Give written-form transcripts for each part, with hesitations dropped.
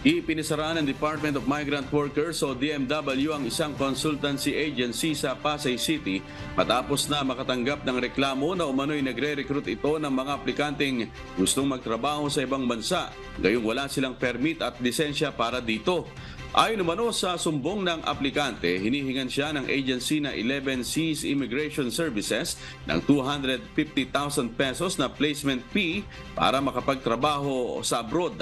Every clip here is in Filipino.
Ipinisara ng Department of Migrant Workers o DMW ang isang consultancy agency sa Pasay City matapos na makatanggap ng reklamo na umano'y nagre-recruit ito ng mga aplikanteng gustong magtrabaho sa ibang bansa, gayong wala silang permit at lisensya para dito. Ayon umano sa sumbong ng aplikante, hinihingan siya ng agency na 11 Seas Immigration Services ng 250,000 pesos na placement fee para makapagtrabaho sa abroad.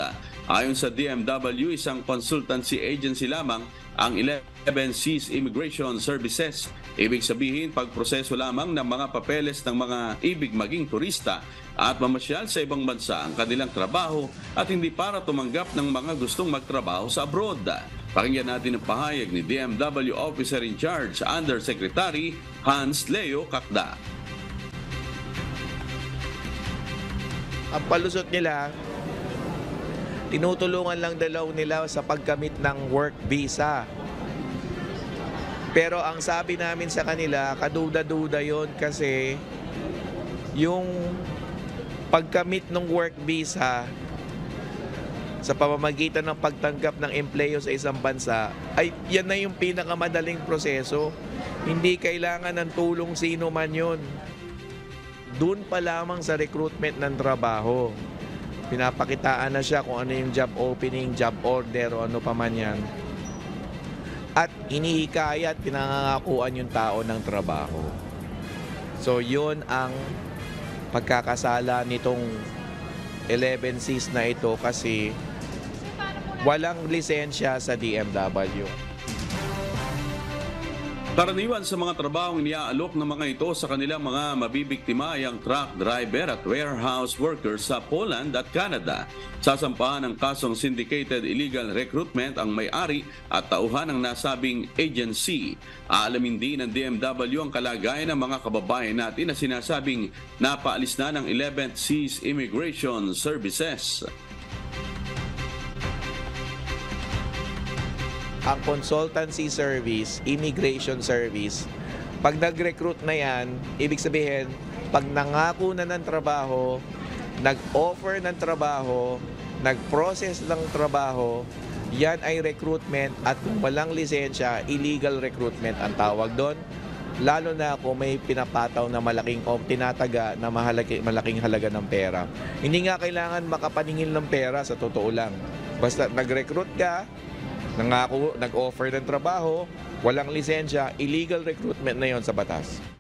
Ayon sa DMW, isang consultancy agency lamang ang 11 Seas Immigration Services. Ibig sabihin, pagproseso lamang ng mga papeles ng mga ibig maging turista at mamasyal sa ibang bansa ang kanilang trabaho at hindi para tumanggap ng mga gustong magtrabaho sa abroad. Pakinggan natin ang pahayag ni DMW Officer in Charge, Undersecretary Hans Leo Cacda. Ang palusot nila, tinutulungan lang dalaw nila sa pagkamit ng work visa. Pero ang sabi namin sa kanila, kaduda-duda yon kasi yung pagkamit ng work visa sa pamamagitan ng pagtanggap ng empleyo sa isang bansa, ay yan na yung pinakamadaling proseso. Hindi kailangan ng tulong sino man yun. Doon pa lamang sa recruitment ng trabaho, pinapakitaan na siya kung ano yung job opening, job order o ano pa man yan. At inihikayat, pinangangakuan yung tao ng trabaho. So yun ang pagkakasala nitong 11 Cs na ito kasi walang lisensya sa DMW. Karaniwan sa mga trabahong iniaalok ng mga ito sa kanilang mga mabibiktima ay ang truck driver at warehouse workers sa Poland at Canada. Sasampahan ng kasong syndicated illegal recruitment ang may-ari at tauhan ng nasabing agency. Aalamin din ng DMW ang kalagayan ng mga kababayan natin na sinasabing napaalis na ng 11th Seas Immigration Services. Ang consultancy service, immigration service, pag nag-recruit na yan, ibig sabihin, pag nangako na ng trabaho, nag-offer ng trabaho, nag-process ng trabaho, yan ay recruitment at kung walang lisensya, illegal recruitment ang tawag doon. Lalo na kung may pinapataw na malaking o tinataga na malaking halaga ng pera. Hindi nga kailangan makapaningil ng pera sa totoo lang. Basta nag-recruit ka, nangako, nag-offer ng trabaho, walang lisensya, illegal recruitment na yon sa batas.